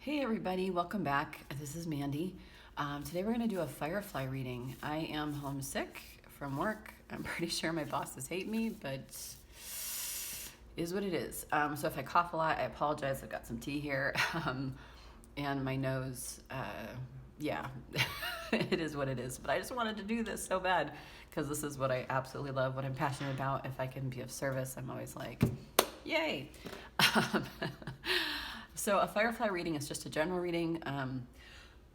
Hey everybody, welcome back. This is Mandy. Today we're going to do a Firefly reading. I am homesick from work. I'm pretty sure my bosses hate me, but is what it is. So if I cough a lot, I apologize. I've got some tea here, and my nose, yeah, it is what it is. But I just wanted to do this so bad because this is what I absolutely love, what I'm passionate about. If I can be of service, I'm always like, yay. So a Firefly reading is just a general reading,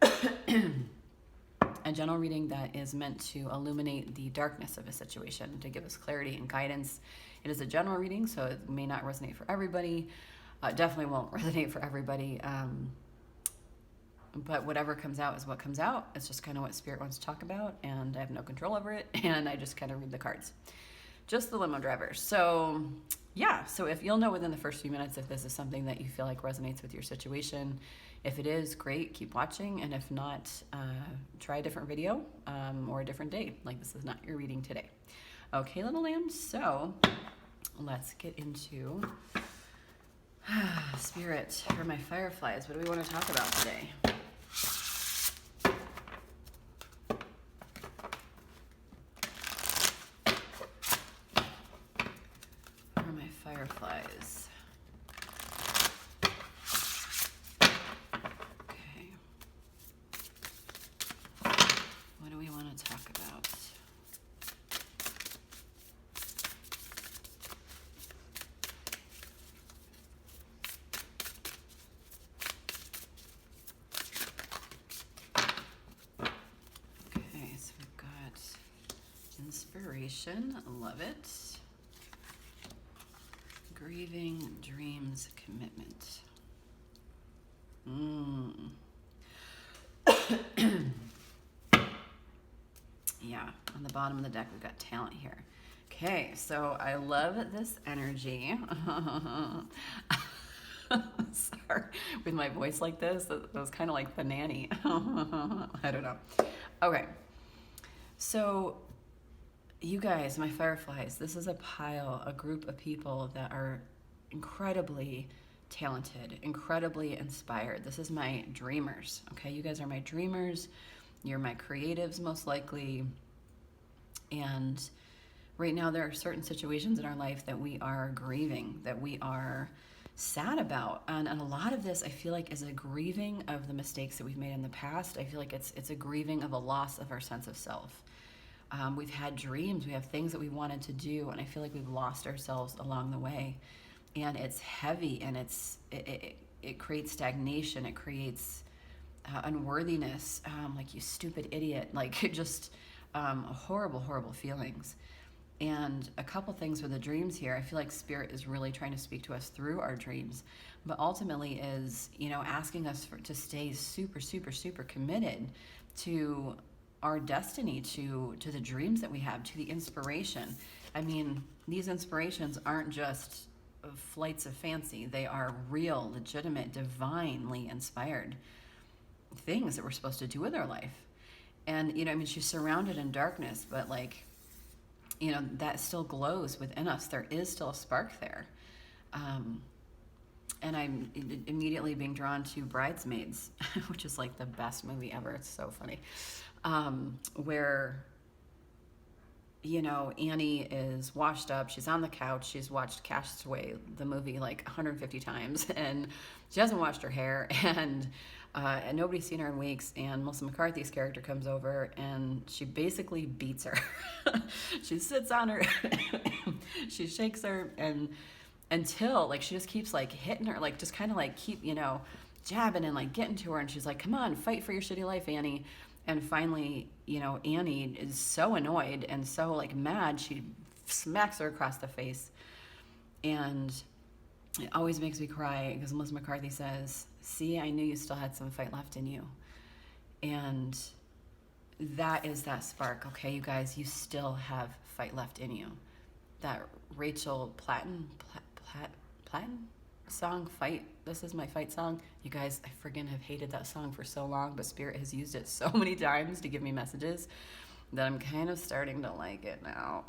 a general reading that is meant to illuminate the darkness of a situation, to give us clarity and guidance. It is a general reading, so it may not resonate for everybody. Definitely won't resonate for everybody, but whatever comes out is what comes out. It's just kind of what Spirit wants to talk about, and I have no control over it, and I just kind of read the cards. Just the limo driver. So yeah, so if you'll know within the first few minutes if this is something that you feel like resonates with your situation. If it is, great, keep watching, and if not, try a different video or a different day. Like, this is not your reading today. Okay, little lambs, so let's get into Spirit for my fireflies. What do we want to talk about today? Fireflies. Okay. What do we want to talk about? Okay, so we've got inspiration, love it. Grieving, dreams, commitment. Yeah, on the bottom of the deck, we've got talent here. Okay, so I love this energy. Sorry, with my voice like this, that was kind of like the nanny. I don't know. Okay, so you guys, my fireflies, this is a group of people that are incredibly talented, incredibly inspired. This is my dreamers, okay? You guys are my dreamers. You're my creatives, most likely. And right now there are certain situations in our life that we are grieving, that we are sad about. And a lot of this, I feel like, is a grieving of the mistakes that we've made in the past. I feel like it's a grieving of a loss of our sense of self. We've had dreams, we have things that we wanted to do, and I feel like we've lost ourselves along the way. And it's heavy, and it creates stagnation, it creates unworthiness, like, you stupid idiot, like, just horrible, horrible feelings. And a couple things with the dreams here, I feel like Spirit is really trying to speak to us through our dreams, but ultimately is, asking us to stay super, super, super committed to our destiny, to the dreams that we have, to the inspiration. I mean, these inspirations aren't just flights of fancy. They are real, legitimate, divinely inspired things that we're supposed to do with our life. And, she's surrounded in darkness, but that still glows within us. There is still a spark there. And I'm immediately being drawn to Bridesmaids, which is like the best movie ever. It's so funny. Where, Annie is washed up. She's on the couch. She's watched Castaway, the movie, like 150 times, and she hasn't washed her hair, and nobody's seen her in weeks. And Melissa McCarthy's character comes over, and she basically beats her. She sits on her, she shakes her, and until, like, she just keeps, like, hitting her, like, just kind of, like, keep, jabbing and, like, getting to her, and she's like, come on, fight for your shitty life, Annie. And finally, Annie is so annoyed and so, like, mad, she smacks her across the face. And it always makes me cry because Melissa McCarthy says, see, I knew you still had some fight left in you. And that is that spark, okay, you guys, you still have fight left in you. That Rachel Platten song, Fight, this is my fight song. You guys, I friggin' have hated that song for so long, but Spirit has used it so many times to give me messages that I'm kind of starting to like it now.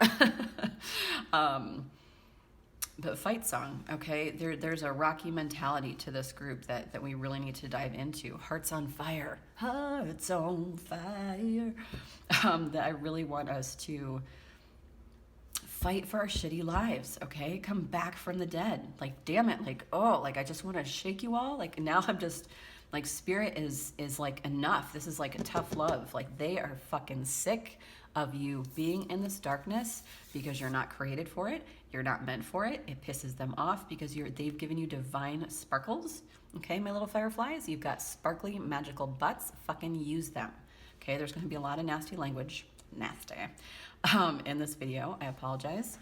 but fight song, okay? There's a rocky mentality to this group that we really need to dive into. Hearts on fire. Hearts on fire. That I really want us to fight for our shitty lives, okay? Come back from the dead. Like, damn it. Like, oh, like, I just want to shake you all. Like, now I'm just, like, spirit is like, enough. This is like a tough love. Like, they are fucking sick of you being in this darkness because you're not created for it. You're not meant for it. It pisses them off because they've given you divine sparkles. Okay, my little fireflies, you've got sparkly magical butts. Fucking use them. Okay, there's gonna be a lot of nasty language, in this video. I apologize,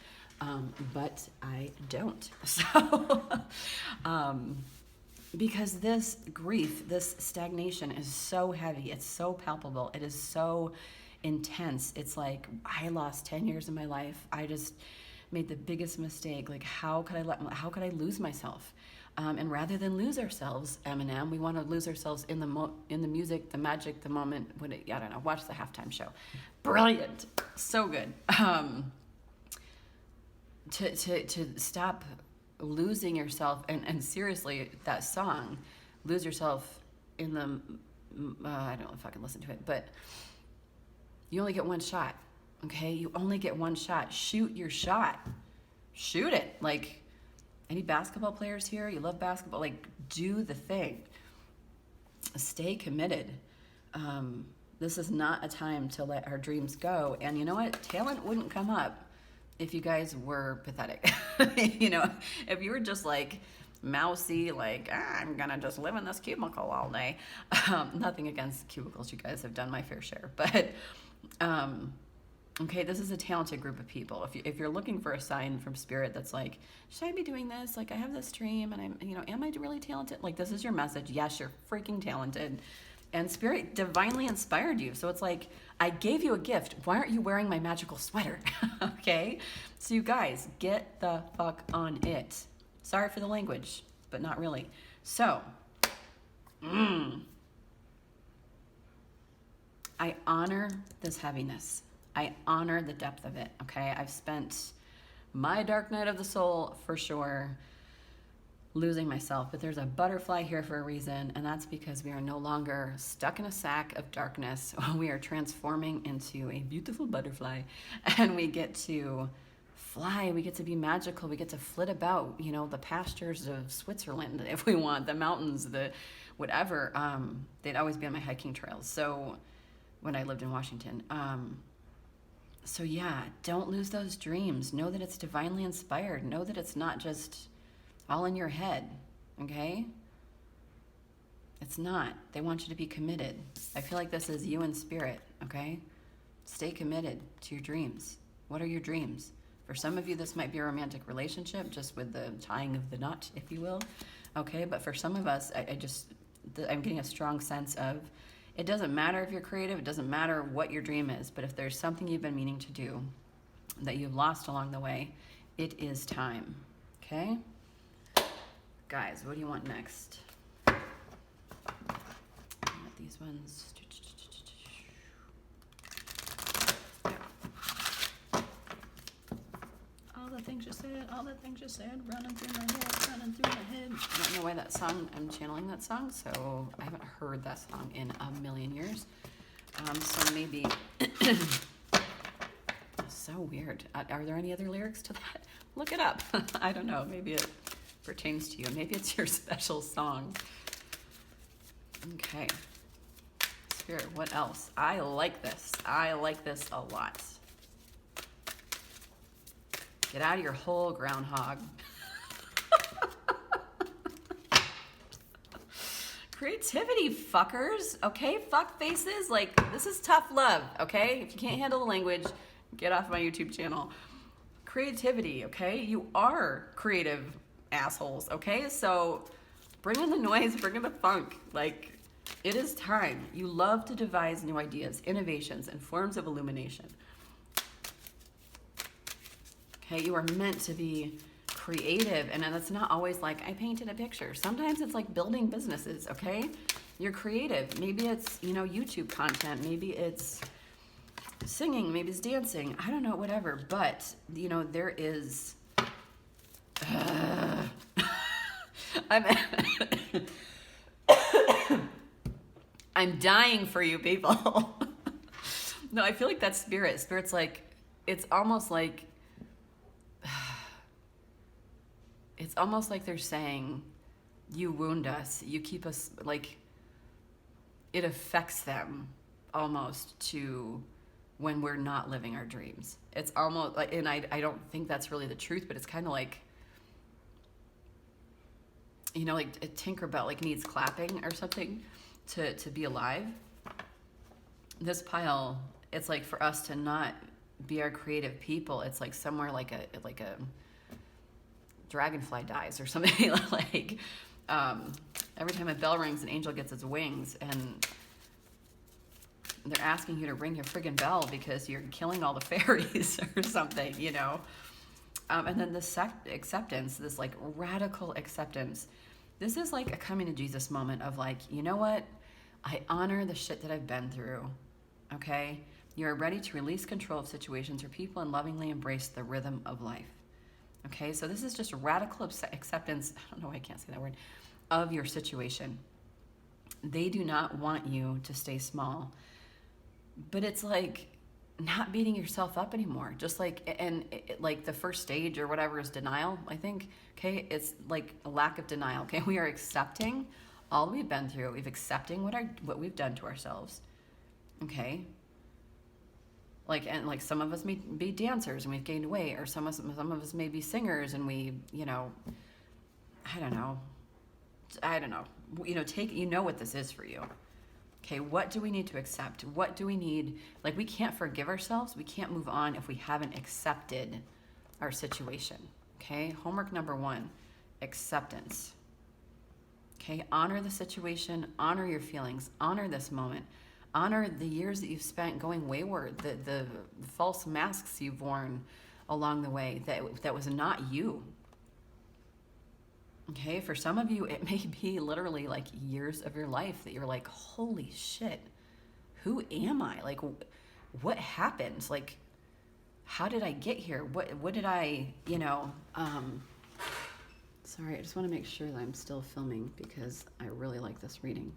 but I don't. So, because this grief, this stagnation is so heavy. It's so palpable. It is so intense. It's like, I lost 10 years of my life. I just made the biggest mistake. Like, how could I lose myself? And rather than lose ourselves, Eminem, we want to lose ourselves in the music, the magic, the moment. I don't know. Watch the halftime show. Brilliant. So good. To stop losing yourself, and seriously, that song, lose yourself in the, I don't know if I can listen to it, but you only get one shot, okay? You only get one shot. Shoot your shot. Shoot it. Like, any basketball players here? You love basketball? Like, do the thing. Stay committed. This is not a time to let our dreams go. And you know what? Talent wouldn't come up if you guys were pathetic. You know, if you were just like mousy, like, I'm gonna just live in this cubicle all day. Nothing against cubicles. You guys have done my fair share. But, okay, this is a talented group of people. If you're looking for a sign from spirit that's like, should I be doing this? Like, I have this dream and am I really talented? Like, this is your message. Yes, you're freaking talented. And spirit divinely inspired you. So it's like, I gave you a gift. Why aren't you wearing my magical sweater? Okay? So you guys, get the fuck on it. Sorry for the language, but not really. So, I honor this heaviness. I honor the depth of it, okay? I've spent my dark night of the soul, for sure, losing myself. But there's a butterfly here for a reason, and that's because we are no longer stuck in a sack of darkness. We are transforming into a beautiful butterfly, and we get to fly. We get to be magical. We get to flit about, the pastures of Switzerland if we want, the mountains, the whatever. They'd always be on my hiking trails. So when I lived in Washington. So yeah, don't lose those dreams. Know that it's divinely inspired. Know that it's not just all in your head, okay? It's not. They want you to be committed. I feel like this is you in spirit, okay? Stay committed to your dreams. What are your dreams? For some of you, this might be a romantic relationship, just with the tying of the knot, if you will, okay? But for some of us, I'm getting a strong sense of, it doesn't matter if you're creative, it doesn't matter what your dream is, but if there's something you've been meaning to do that you've lost along the way, it is time, okay? Guys, what do you want next? I want these ones. All the things you said, running through my head. I don't know why that song, I'm channeling that song, so I haven't heard that song in a million years. So maybe, so weird. Are there any other lyrics to that? Look it up. I don't know, maybe it pertains to you. Maybe it's your special song. Okay. Spirit, what else? I like this. I like this a lot. Get out of your hole, groundhog. Creativity, fuckers. Okay, fuck faces. Like, this is tough love, okay? If you can't handle the language, get off my YouTube channel. Creativity, okay? You are creative assholes, okay? So bring in the noise, bring in the funk. Like, it is time. You love to devise new ideas, innovations, and forms of illumination. Okay, you are meant to be creative, and that's not always like, I painted a picture. Sometimes it's like building businesses, okay? You're creative. Maybe it's, YouTube content. Maybe it's singing. Maybe it's dancing. I don't know, whatever. But, there is I'm I'm dying for you people. No, I feel like that's spirit. Spirit's like, it's almost like they're saying, you wound us, you keep us, like, it affects them almost to when we're not living our dreams. It's almost like, and I don't think that's really the truth, but it's kind of like, you know, like a Tinkerbell like needs clapping or something to be alive. This pile, it's like for us to not be our creative people, it's like somewhere like a dragonfly dies or something. Like every time a bell rings, an angel gets its wings, and they're asking you to ring your friggin' bell because you're killing all the fairies or something, you know. And then this acceptance, this like radical acceptance, this is like a coming to Jesus moment of like, you know what? I honor the shit that I've been through, okay? You're ready to release control of situations or people and lovingly embrace the rhythm of life, okay? So this is just radical acceptance, I don't know why I can't say that word, of your situation. They do not want you to stay small, but it's like not beating yourself up anymore. Just like, and like the first stage or whatever is denial, I think, okay? It's like a lack of denial, okay? We are accepting all we've been through. We've accepting what we've done to ourselves, okay? Like, and like some of us may be dancers and we've gained weight, or some of us may be singers and we, you know, I don't know, you know, you know what this is for you. Okay, what do we need to accept? What do we need? Like, we can't forgive ourselves. We can't move on if we haven't accepted our situation. Okay, homework number 1, acceptance. Okay, honor the situation, honor your feelings, honor this moment, honor the years that you've spent going wayward, the false masks you've worn along the way that was not you. Okay, for some of you, it may be literally like years of your life that you're like, holy shit, who am I? Like, what happened? Like, how did I get here? What did I, you know, sorry, I just want to make sure that I'm still filming because I really like this reading.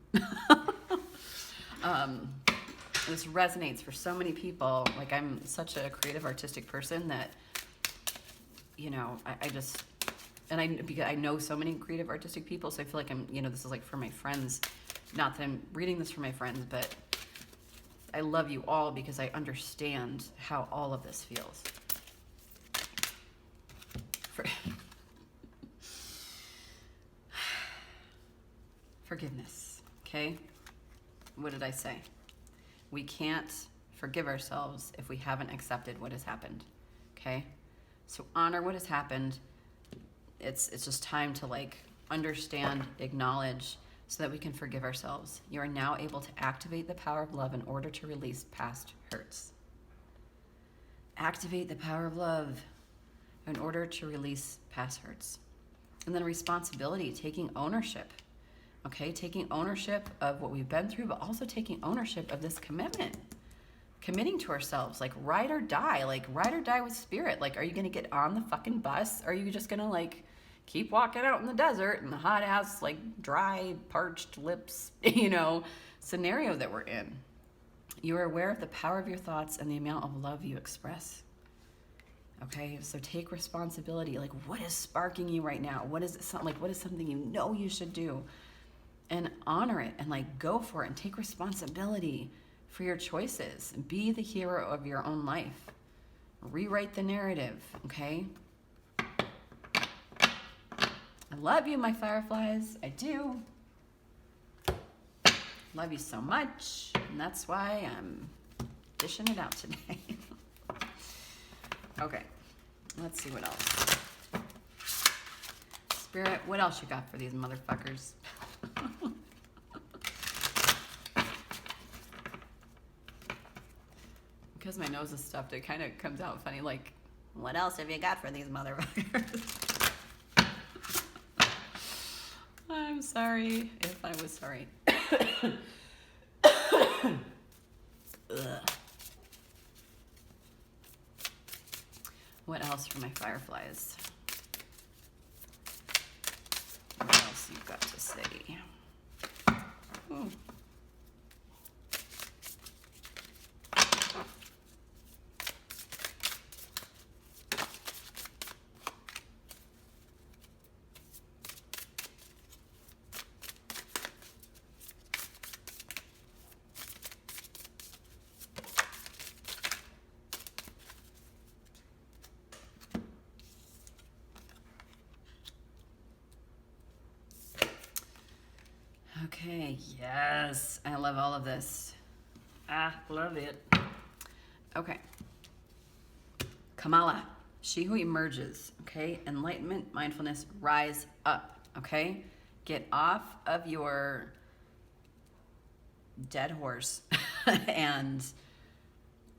This resonates for so many people. Like, I'm such a creative, artistic person that, you know, I just... And because I know so many creative, artistic people, so I feel like I'm, you know, this is like for my friends. Not that I'm reading this for my friends, but I love you all because I understand how all of this feels. Forgiveness, okay? What did I say? We can't forgive ourselves if we haven't accepted what has happened, okay? So honor what has happened. It's just time to like understand, acknowledge, so that we can forgive ourselves. You are now able to activate the power of love in order to release past hurts. Activate the power of love in order to release past hurts. And then responsibility, taking ownership. Okay, taking ownership of what we've been through, but also taking ownership of this commitment. Committing to ourselves, like ride or die with spirit. Like, are you gonna get on the fucking bus? Or are you just gonna like keep walking out in the desert in the hot ass, like dry, parched lips, you know, scenario that we're in? You are aware of the power of your thoughts and the amount of love you express. Okay, so take responsibility. Like, what is sparking you right now? What is something you know you should do? And honor it and like go for it and take responsibility for your choices. Be the hero of your own life. Rewrite the narrative, okay? I love you, my fireflies. I do. Love you so much. And that's why I'm dishing it out today. Okay, let's see what else. Spirit, what else you got for these motherfuckers? Because my nose is stuffed, it kind of comes out funny, like, what else have you got for these motherfuckers? I'm sorry if I was sorry. Ugh. What else for my fireflies? see. Ooh. Okay, yes, I love all of this. Love it. Okay. Kamala, she who emerges, okay? Enlightenment, mindfulness, rise up, okay? Get off of your dead horse and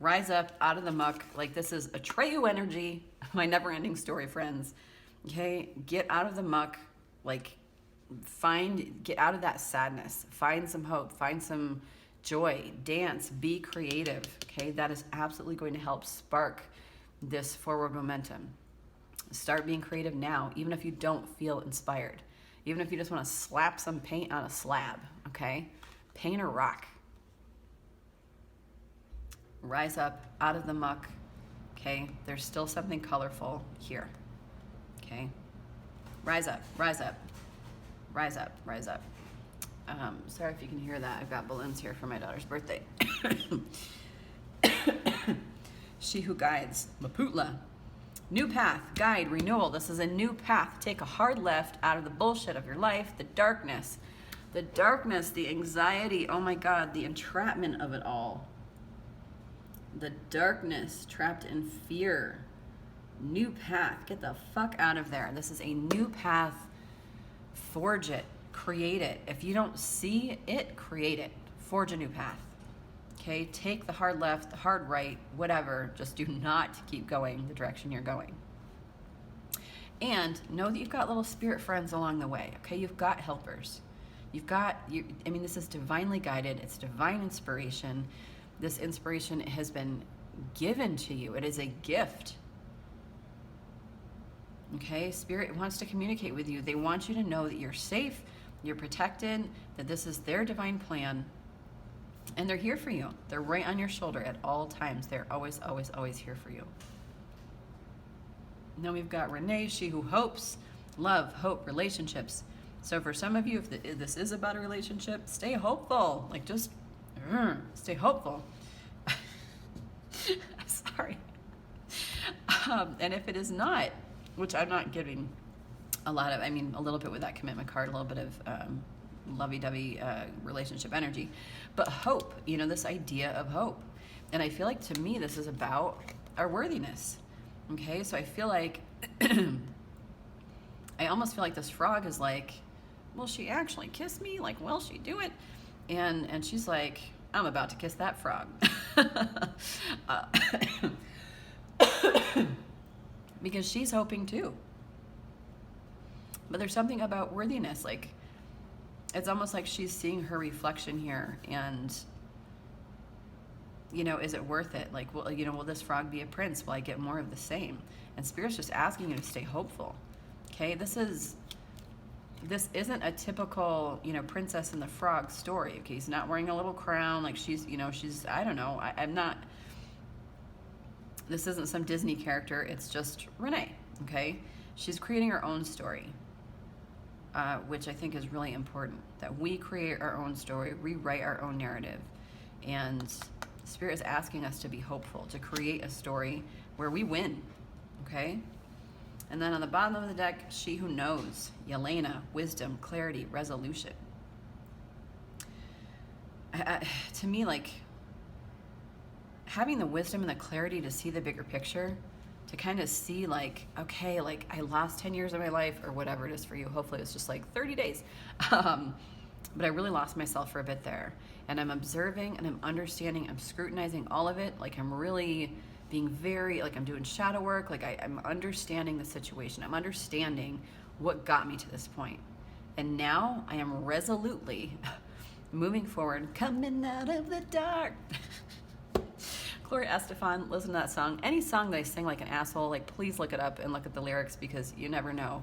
rise up out of the muck. Like, this is Atreyu energy, my never-ending story, friends. Okay, get out of the muck, like, get out of that sadness, find some hope, find some joy, dance, be creative, okay? That is absolutely going to help spark this forward momentum. Start being creative now, even if you don't feel inspired, even if you just want to slap some paint on a slab, okay? Paint or rock. Rise up out of the muck, okay? There's still something colorful here, okay? Rise up, rise up. Rise up, rise up. Sorry if you can hear that. I've got balloons here for my daughter's birthday. She who guides, Maputla. New path, guide, renewal. This is a new path. Take a hard left out of the bullshit of your life, the darkness, the anxiety, oh my God, the entrapment of it all. The darkness, trapped in fear. New path, get the fuck out of there. This is a new path. Forge it, create it. If you don't see it, create it. Forge a new path. Okay, take the hard left, the hard right, whatever. Just do not keep going the direction you're going. And know that you've got little spirit friends along the way. Okay, you've got helpers. I mean, this is divinely guided. It's divine inspiration. This inspiration has been given to you. It is a gift. Okay, Spirit wants to communicate with you. They want you to know that you're safe, you're protected, that this is their divine plan, and they're here for you. They're right on your shoulder at all times. They're always, always, always here for you. Then we've got Renee, she who hopes, love, hope, relationships. So for some of you, if this is about a relationship, stay hopeful. Like, just stay hopeful. Sorry. And if it is not, which I'm not giving a lot of, I mean, a little bit with that commitment card, a little bit of lovey-dovey relationship energy, but hope, you know, this idea of hope. And I feel like, to me, this is about our worthiness. Okay, so I feel like, I almost feel like this frog is like, will she actually kiss me? Like, will she do it? And she's like, I'm about to kiss that frog. Because she's hoping too. But there's something about worthiness, like, it's almost like she's seeing her reflection here, and, you know, is it worth it? Like, well, you know, will this frog be a prince? Will I get more of the same? And Spirit's just asking you to stay hopeful. Okay, this isn't a typical, you know, Princess and the Frog story. Okay, he's not wearing a little crown, like she's, you know, she's, I don't know, I'm not. This isn't some Disney character, it's just Renee, okay? She's creating her own story, which I think is really important, that we create our own story, rewrite our own narrative. And Spirit is asking us to be hopeful, to create a story where we win, okay? And then on the bottom of the deck, she who knows, Yelena, wisdom, clarity, resolution. To me, like, having the wisdom and the clarity to see the bigger picture, to kind of see, like, okay, like, I lost 10 years of my life, or whatever it is for you. Hopefully it's just like 30 days. But I really lost myself for a bit there. And I'm observing and I'm understanding, I'm scrutinizing all of it. Like, I'm really being very, like, I'm doing shadow work. Like, I'm understanding the situation. I'm understanding what got me to this point. And now I am resolutely moving forward, coming out of the dark. Gloria Estefan, listen to that song. Any song that I sing like an asshole, like, please look it up and look at the lyrics, because you never know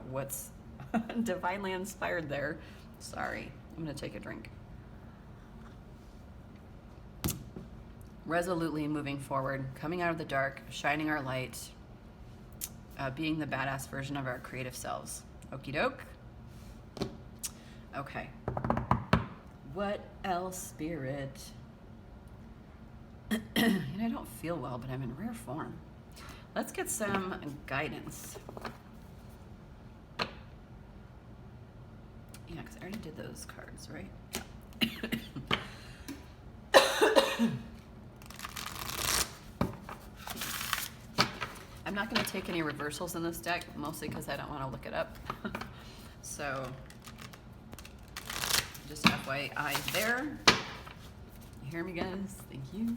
what's Divinely inspired there. Sorry, I'm gonna take a drink. Resolutely moving forward, coming out of the dark, shining our light, being the badass version of our creative selves. Okie doke. Okay. What else, Spirit? And I don't feel well, but I'm in rare form. Let's get some guidance. Yeah, because I already did those cards, right? I'm not going to take any reversals in this deck, mostly because I don't want to look it up. So, just FYI there. You hear me, guys? Thank you.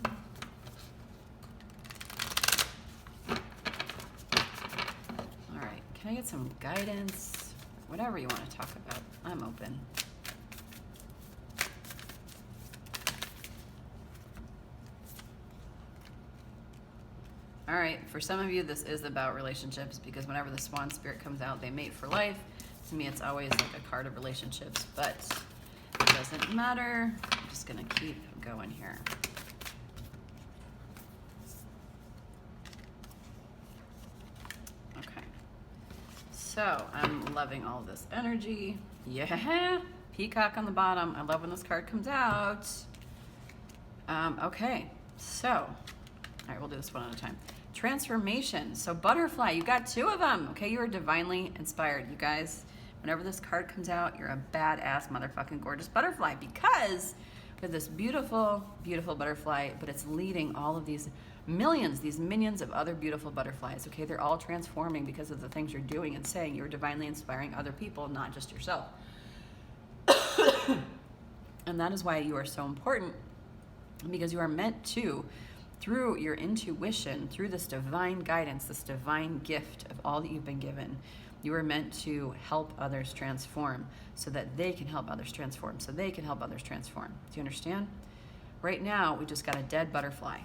All right, can I get some guidance? Whatever you want to talk about, I'm open. All right, for some of you, this is about relationships because whenever the Swan Spirit comes out, they mate for life. To me, it's always like a card of relationships, but it doesn't matter. I'm just gonna keep going here. Okay, so I'm loving all of this energy. Yeah, Peacock on the bottom. I love when this card comes out. Okay, so, all right, we'll do this one at a time. Transformation. So butterfly, you got two of them. Okay, you are divinely inspired. You guys, whenever this card comes out, you're a badass motherfucking gorgeous butterfly because with this beautiful, beautiful butterfly, but it's leading all of these millions, these minions of other beautiful butterflies. Okay, they're all transforming because of the things you're doing and saying. You're divinely inspiring other people, not just yourself. And that is why you are so important, because you are meant to, through your intuition, through this divine guidance, this divine gift of all that you've been given, you are meant to help others transform so that they can help others transform, so they can help others transform. Do you understand? Right now, we just got a dead butterfly.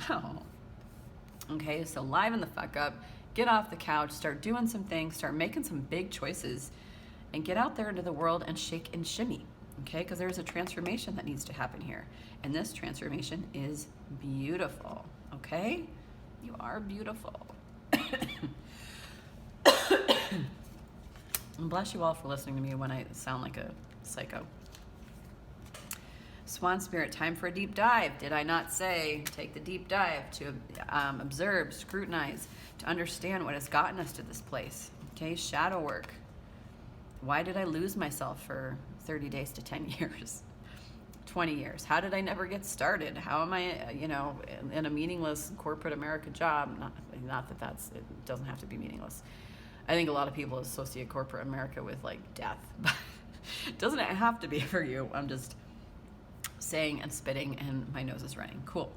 Oh. Okay, so liven the fuck up, get off the couch, start doing some things, start making some big choices, and get out there into the world and shake and shimmy. Okay, because there's a transformation that needs to happen here. And this transformation is beautiful, okay? You are beautiful. And bless you all for listening to me when I sound like a psycho. Swan Spirit, time for a deep dive. Did I not say take the deep dive to observe, scrutinize, to understand what has gotten us to this place? Okay, shadow work. Why did I lose myself for 30 days to 10 years? 20 years. How did I never get started? How am I, you know, in a meaningless corporate America job? Not that it doesn't have to be meaningless. I think a lot of people associate corporate America with like death, but it doesn't have to be for you. I'm just saying and spitting and my nose is running. Cool.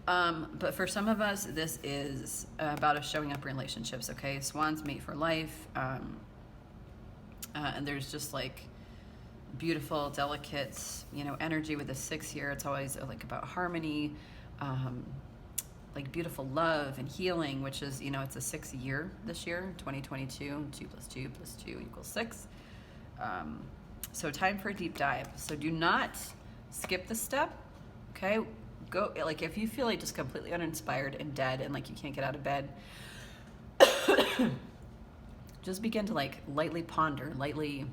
But for some of us, this is about us showing up in relationships, okay? Swans mate for life. And there's just like beautiful, delicate, you know, energy with the 6 here. It's always like about harmony, like beautiful love and healing, which is, you know, it's a 6 year this year, 2022, 2 + 2 + 2 = 6. So time for a deep dive. So do not skip the step, okay? Go, like if you feel like just completely uninspired and dead and like you can't get out of bed, just begin to like lightly ponder, lightly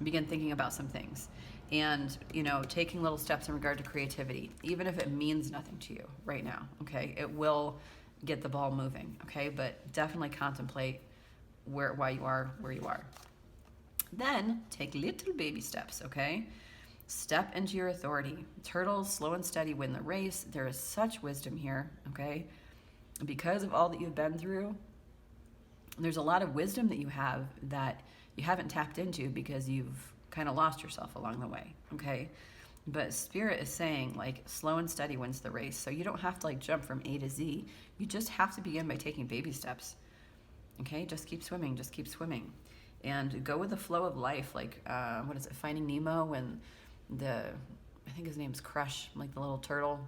begin thinking about some things and, you know, taking little steps in regard to creativity, even if it means nothing to you right now, okay? It will get the ball moving, okay? But definitely contemplate why you are where you are. Then take little baby steps, okay? Step into your authority. Turtles, slow and steady, win the race. There is such wisdom here, okay? Because of all that you've been through, there's a lot of wisdom that you have that you haven't tapped into because you've kind of lost yourself along the way, okay? But Spirit is saying, like, slow and steady wins the race. So you don't have to, like, jump from A to Z. You just have to begin by taking baby steps, okay? Just keep swimming, just keep swimming. And go with the flow of life, like, what is it, Finding Nemo, when I think his name's Crush, like the little turtle,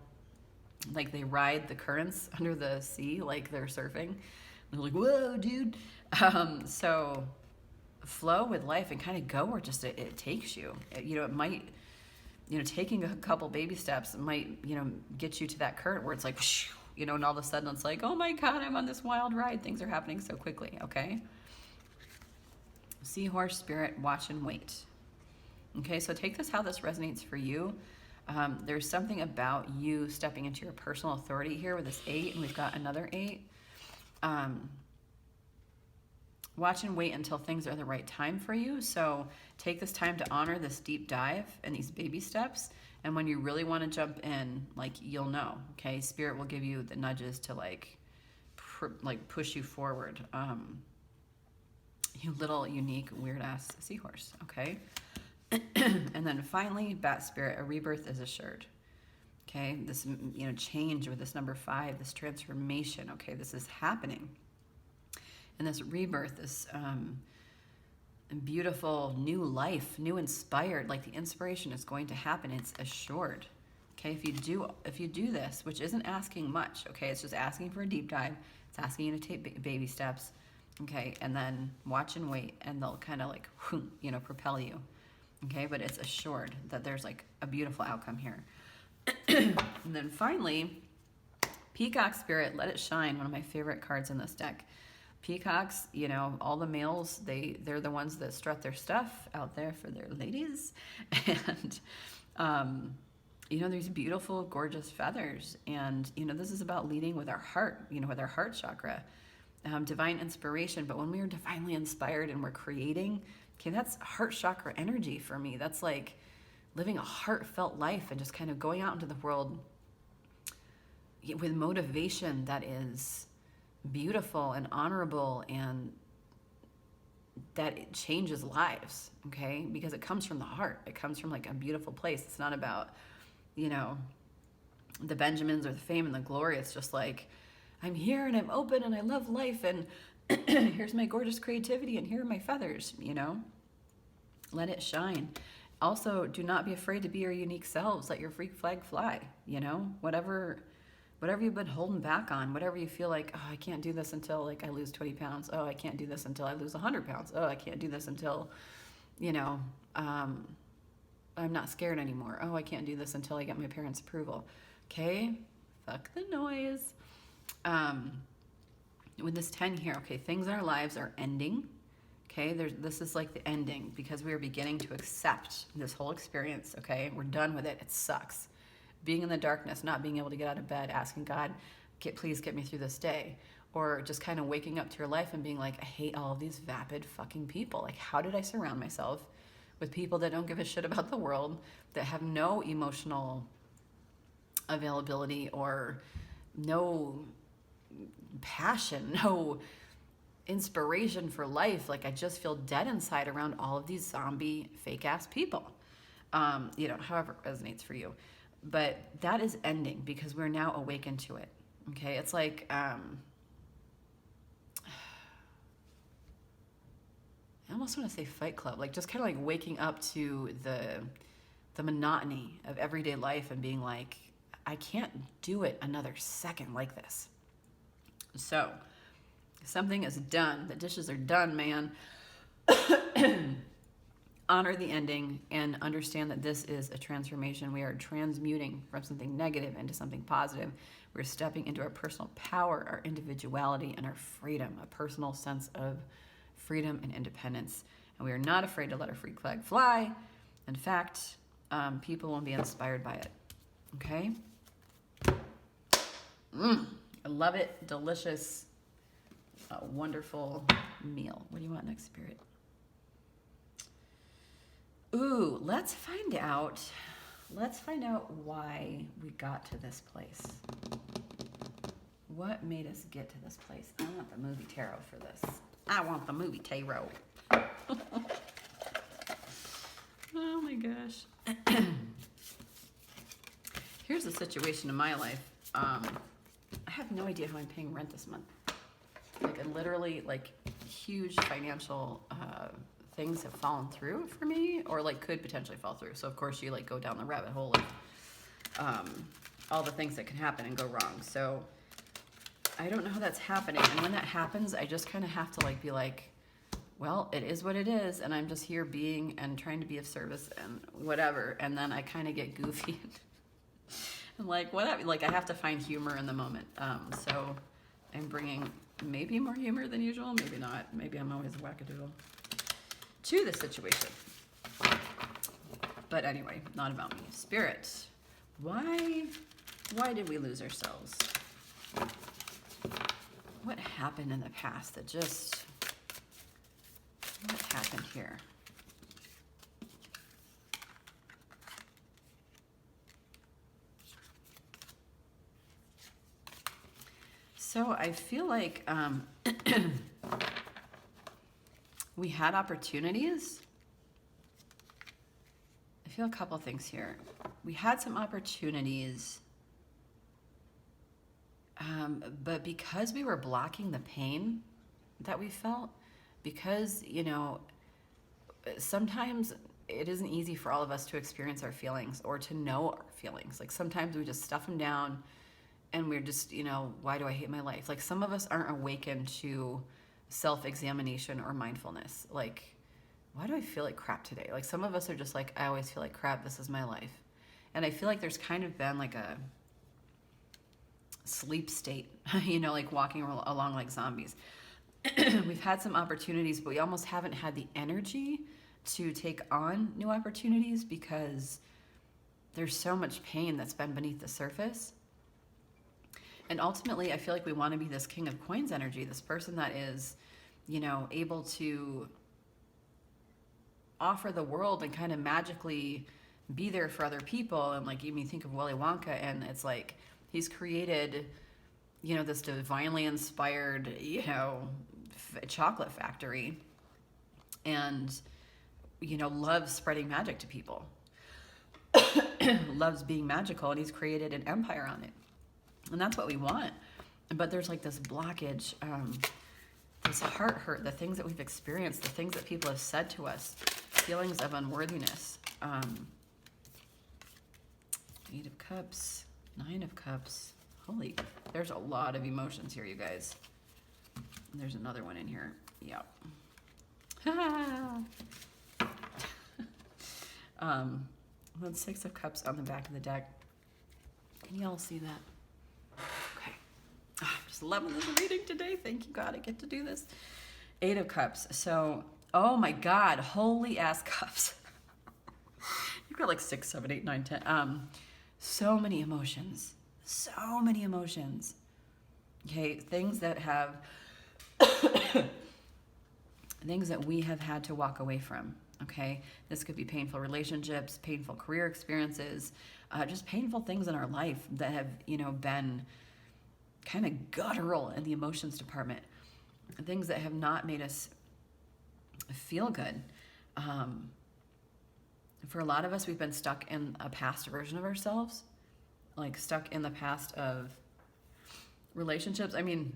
like they ride the currents under the sea like they're surfing. They're like, whoa, dude. So flow with life and kind of go where just it takes you. You know, it might, you know, taking a couple baby steps might, you know, get you to that current where it's like, whoosh, you know, and all of a sudden it's like, oh my God, I'm on this wild ride. Things are happening so quickly, okay? Seahorse spirit, watch and wait. Okay, so take this how this resonates for you. There's something about you stepping into your personal authority here with this 8, and we've got another 8. Watch and wait until things are the right time for you. So take this time to honor this deep dive and these baby steps. And when you really want to jump in, like, you'll know, okay? Spirit will give you the nudges to like push you forward. You little unique weird ass seahorse, okay? And then finally, bat spirit, a rebirth is assured. Okay, this, you know, change with this number 5, this transformation, okay, this is happening. And this rebirth, this beautiful new life, new inspired, like the inspiration is going to happen. It's assured. Okay, if you do this, which isn't asking much, okay, it's just asking for a deep dive. It's asking you to take baby steps, okay, and then watch and wait, and they'll kind of like, you know, propel you. Okay, but it's assured that there's like a beautiful outcome here. And then finally, Peacock Spirit, let it shine, one of my favorite cards in this deck. Peacocks, you know, all the males, they're the ones that strut their stuff out there for their ladies. And, you know, there's beautiful, gorgeous feathers. And, you know, this is about leading with our heart, you know, with our heart chakra. Divine inspiration, but when we are divinely inspired and we're creating, okay, that's heart chakra energy for me. That's like living a heartfelt life and just kind of going out into the world with motivation that is beautiful and honorable, and that it changes lives, okay? Because it comes from the heart. It comes from like a beautiful place. It's not about, you know, the Benjamins or the fame and the glory. It's just like, I'm here and I'm open and I love life, and here's my gorgeous creativity and here are my feathers, you know? Let it shine. Also, do not be afraid to be your unique selves. Let your freak flag fly, you know? Whatever you've been holding back on, whatever you feel like, oh, I can't do this until like I lose 20 pounds. Oh, I can't do this until I lose 100 pounds. Oh, I can't do this until, you know, I'm not scared anymore. Oh, I can't do this until I get my parents' approval. Okay? Fuck the noise. With this 10 here, okay, things in our lives are ending. Okay, this is like the ending, because we are beginning to accept this whole experience, okay? We're done with it. It sucks. Being in the darkness, not being able to get out of bed, asking God, please get me through this day. Or just kind of waking up to your life and being like, I hate all of these vapid fucking people. Like, how did I surround myself with people that don't give a shit about the world, that have no emotional availability or no passion, no inspiration for life? Like, I just feel dead inside around all of these zombie fake ass people. You know, however it resonates for you. But that is ending, because we're now awakened to it. Okay, it's like I almost want to say Fight Club, like just kind of like waking up to the monotony of everyday life and being like, I can't do it another second like this. So something is done. The dishes are done, man. Honor the ending and understand that this is a transformation. We are transmuting from something negative into something positive. We're stepping into our personal power, our individuality, and our freedom, a personal sense of freedom and independence. And we are not afraid to let our freak flag fly. In fact, people will be inspired by it. Okay? I love it. Delicious, wonderful meal. What do you want next, Spirit? Ooh, let's find out why we got to this place. What made us get to this place? I want the movie tarot for this. I want the movie tarot. Oh my gosh. Here's the situation in my life. I have no idea how I'm paying rent this month. Like, I literally, like, huge financial things have fallen through for me, or like could potentially fall through. So of course you like go down the rabbit hole of all the things that can happen and go wrong. So I don't know how that's happening. And when that happens, I just kind of have to like be like, well, it is what it is, and I'm just here being and trying to be of service and whatever. And then I kind of get goofy. And like, whatever, like I have to find humor in the moment. So I'm bringing maybe more humor than usual, maybe not. Maybe I'm always a wackadoodle to the situation. But anyway, not about me. Spirit, why did we lose ourselves? What happened in the past that just, what happened here? So I feel like we had opportunities. I feel a couple things here. We had some opportunities, but because we were blocking the pain that we felt, because, you know, sometimes it isn't easy for all of us to experience our feelings or to know our feelings. Like sometimes we just stuff them down and we're just, you know, why do I hate my life? Like some of us aren't awakened to self-examination or mindfulness. Like, why do I feel like crap today? Like some of us are just like, I always feel like crap, this is my life. And I feel like there's kind of been like a sleep state, you know, like walking along like zombies. We've had some opportunities, but we almost haven't had the energy to take on new opportunities because there's so much pain that's been beneath the surface. And ultimately, I feel like we want to be this king of coins energy, this person that is, you know, able to offer the world and kind of magically be there for other people. And like, you mean, think of Willy Wonka, and it's like he's created, you know, this divinely inspired, you know, chocolate factory, and, you know, loves spreading magic to people, loves being magical, and he's created an empire on it. And that's what we want. But there's like this blockage, this heart hurt, the things that we've experienced, the things that people have said to us, feelings of unworthiness. 8 of Cups, 9 of Cups. Holy, there's a lot of emotions here, you guys. And there's another one in here. Yep. Then 6 of Cups on the back of the deck. Can you all see that? Okay. I'm just loving this reading today. Thank you, God, I get to do this. 8 of Cups. So, oh my God, holy ass cups. You've got like 6, 7, 8, 9, 10. So many emotions. So many emotions. Okay, things that have, things that we have had to walk away from. Okay, this could be painful relationships, painful career experiences, just painful things in our life that have, you know, been kind of guttural in the emotions department. Things that have not made us feel good. For a lot of us, we've been stuck in a past version of ourselves, like stuck in the past of relationships. I mean,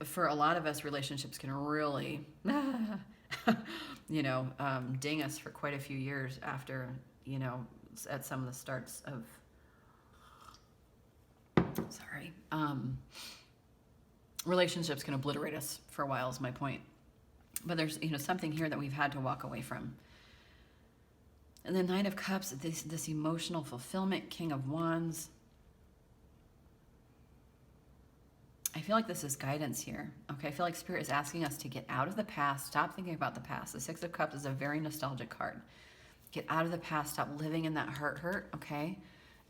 for a lot of us, relationships can really, you know, ding us for quite a few years after, you know, at some of the starts of, relationships can obliterate us for a while is my point. But there's, you know, something here that we've had to walk away from. And then 9 of Cups, this emotional fulfillment, King of Wands. I feel like this is guidance here. Okay, I feel like Spirit is asking us to get out of the past, stop thinking about the past. The 6 of Cups is a very nostalgic card. Get out of the past, stop living in that heart hurt, okay?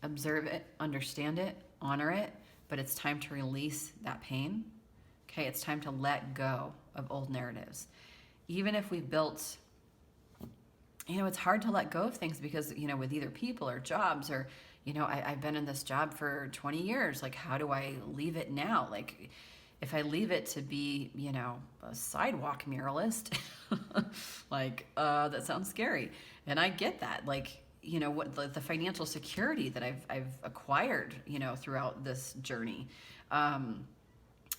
Observe it, understand it, honor it, but it's time to release that pain. Okay, it's time to let go of old narratives. Even if we've built, you know, it's hard to let go of things because, you know, with either people or jobs or, you know, I've been in this job for 20 years. Like, how do I leave it now? Like, if I leave it to be, you know, a sidewalk muralist, like, that sounds scary. And I get that. Like, you know, what the financial security that I've acquired, you know, throughout this journey.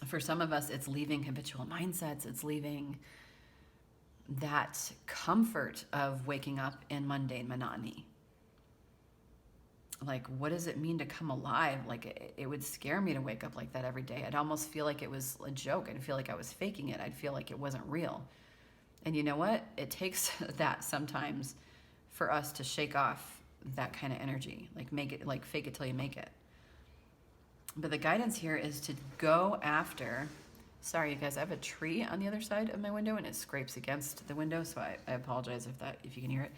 For some of us, it's leaving habitual mindsets. It's leaving that comfort of waking up in mundane monotony. like, what does it mean to come alive? Like, it would scare me to wake up like that every day. I'd almost feel like it was a joke. I'd feel like I was faking it. I'd feel like it wasn't real. And you know what? It takes that sometimes for us to shake off that kind of energy. Like, make it, like, fake it till you make it. But the guidance here is to go after, sorry you guys, I have a tree on the other side of my window and it scrapes against the window, so I apologize if you can hear it.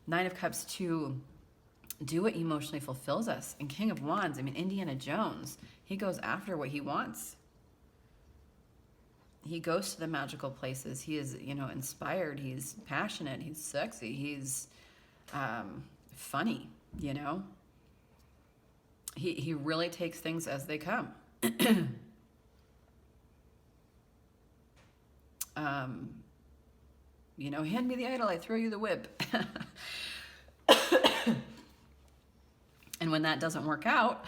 Nine of Cups, to do what emotionally fulfills us. And King of Wands, I mean, Indiana Jones, he goes after what he wants. He goes to the magical places. He is, you know, inspired. He's passionate. He's sexy. He's funny, you know. He really takes things as they come. You know, hand me the idol, I throw you the whip. And when that doesn't work out,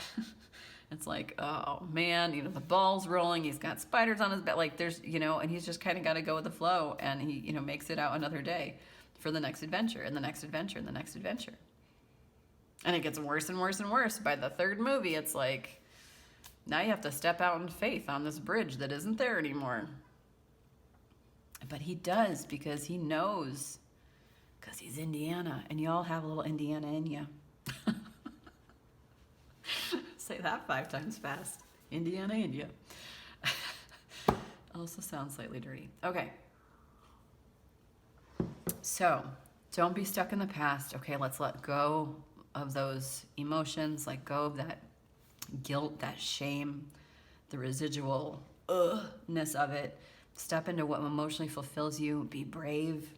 it's like, oh man, you know, the ball's rolling, he's got spiders on his back, like there's, you know, and he's just kind of got to go with the flow, and he, you know, makes it out another day for the next adventure, and the next adventure, and the next adventure. And it gets worse and worse and worse. By the third movie, it's like, now you have to step out in faith on this bridge that isn't there anymore. But he does, because he knows, because he's Indiana, and y'all have a little Indiana in you. Say that 5 times fast. Indiana, India. Also sounds slightly dirty. Okay. So, don't be stuck in the past. Okay, let's let go of those emotions. Let go of that guilt, that shame, the residual ness of it. Step into what emotionally fulfills you. Be brave.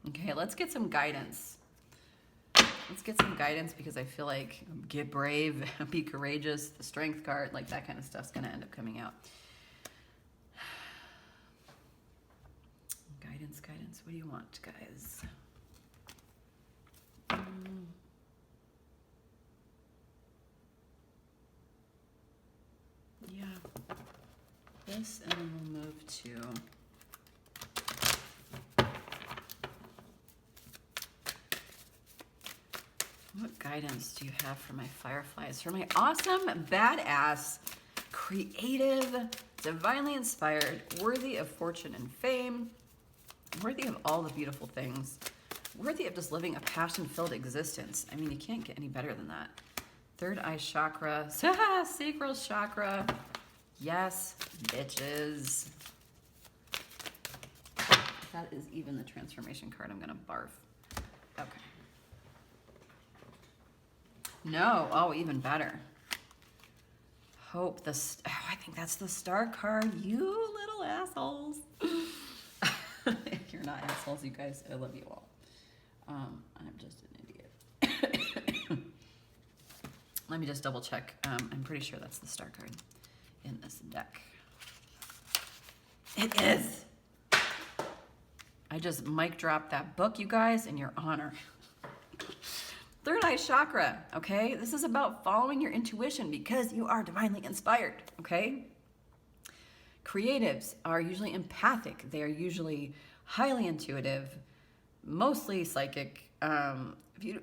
Okay, let's get some guidance. Let's get some guidance, because I feel like get brave, be courageous, the strength card, like that kind of stuff's going to end up coming out. Guidance, guidance. What do you want, guys? Yeah. This, and then we'll move to... What guidance do you have for my fireflies? For my awesome, badass, creative, divinely inspired, worthy of fortune and fame, worthy of all the beautiful things, worthy of just living a passion-filled existence. I mean, you can't get any better than that. Third eye chakra, sacral chakra. Yes, bitches. If that is even the transformation card, I'm gonna barf. Okay. No, oh, even better. Hope, I think that's the star card, you little assholes. You're not assholes, you guys, I love you all. I'm just an idiot. Let me just double check. I'm pretty sure that's the star card in this deck. It is. I just mic dropped that book, you guys, in your honor. Third eye chakra, okay? This is about following your intuition, because you are divinely inspired, okay? Creatives are usually empathic. They are usually highly intuitive, mostly psychic. If you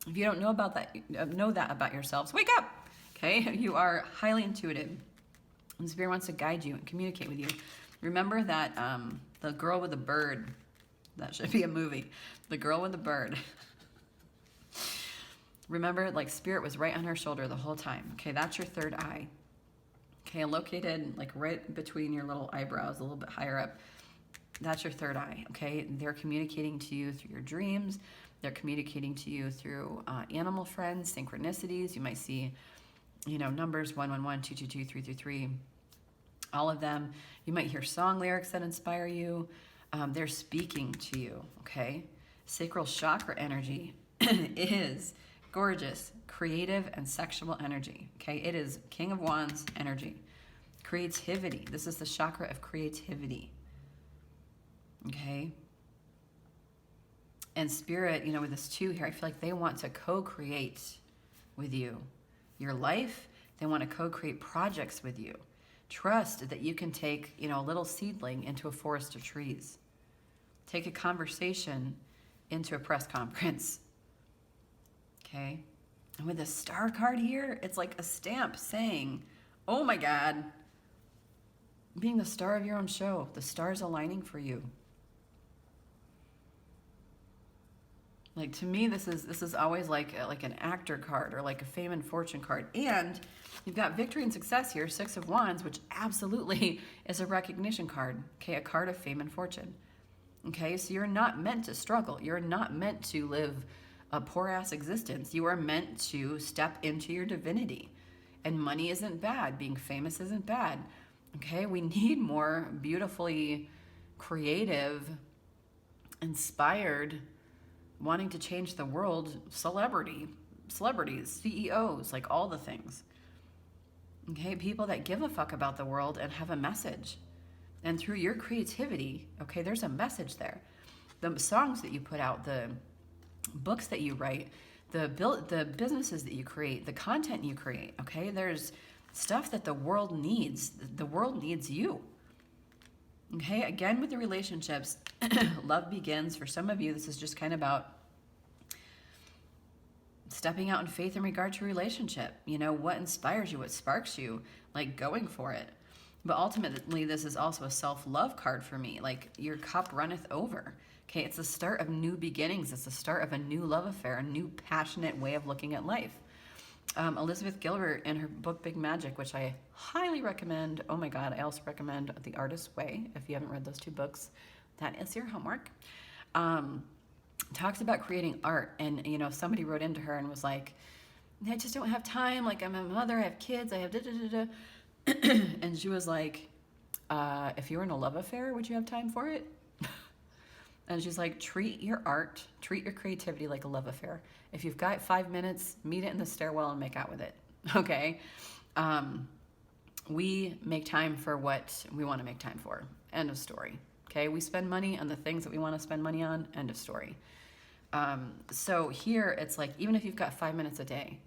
if you don't know about that, know that about yourselves, wake up, okay? You are highly intuitive, and Spirit wants to guide you and communicate with you. Remember that the girl with the bird. That should be a movie. The girl with the bird. Remember, like, Spirit was right on her shoulder the whole time. Okay, that's your third eye. Okay, located like right between your little eyebrows, a little bit higher up. That's your third eye, okay? They're communicating to you through your dreams. They're communicating to you through animal friends, synchronicities. You might see, you know, numbers 111, 222, 333, all of them. You might hear song lyrics that inspire you. They're speaking to you, okay? Sacral chakra energy is gorgeous, creative, and sexual energy, okay? It is King of Wands energy. Creativity. This is the chakra of creativity, okay? And Spirit, you know, with this 2 here, I feel like they want to co-create with you your life. They want to co-create projects with you. Trust that you can take, you know, a little seedling into a forest of trees. Take a conversation into a press conference. Okay. And with the star card here, it's like a stamp saying, oh my God, being the star of your own show, the stars aligning for you. Like, to me, this is always like an actor card or like a fame and fortune card. And you've got victory and success here, 6 of Wands, which absolutely is a recognition card, okay? A card of fame and fortune, okay? So you're not meant to struggle. You're not meant to live a poor-ass existence. You are meant to step into your divinity. And money isn't bad. Being famous isn't bad, okay? We need more beautifully creative, inspired, wanting to change the world celebrities, CEOs, like all the things. Okay, people that give a fuck about the world and have a message. And through your creativity, okay, there's a message there. The songs that you put out, the books that you write, the businesses that you create, the content you create, okay? There's stuff that the world needs. The world needs you. Okay, again with the relationships, love begins. For some of you, this is just kind of about stepping out in faith in regard to relationship. You know, what inspires you, what sparks you, like going for it. But ultimately, this is also a self-love card for me. Like, your cup runneth over. Okay, it's the start of new beginnings. It's the start of a new love affair, a new passionate way of looking at life. Elizabeth Gilbert in her book Big Magic, which I highly recommend. Oh my God, I also recommend The Artist's Way. If you haven't read those 2 books, that is your homework. Talks about creating art. And, you know, somebody wrote into her and was like, I just don't have time. Like, I'm a mother, I have kids, I have da-da-da-da. And she was like, if you were in a love affair, would you have time for it? And she's like, treat your art, treat your creativity like a love affair. If you've got 5 minutes, meet it in the stairwell and make out with it, okay? We make time for what we want to make time for. End of story, okay? We spend money on the things that we want to spend money on. End of story. So here, it's like, even if you've got 5 minutes a day,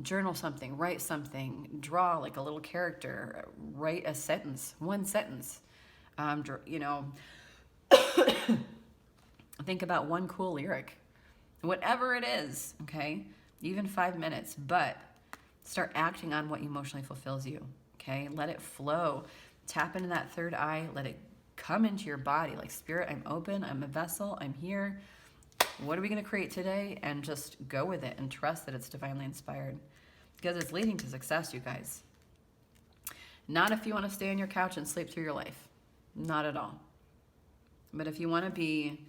journal something, write something, draw like a little character, write a sentence, 1 sentence, you know, think about 1 cool lyric, whatever it is, okay? Even 5 minutes, but start acting on what emotionally fulfills you, okay? Let it flow. Tap into that third eye. Let it come into your body. Like, spirit, I'm open. I'm a vessel. I'm here. What are we going to create today? And just go with it and trust that it's divinely inspired, because it's leading to success, you guys. Not if you want to stay on your couch and sleep through your life. Not at all. But if you want to be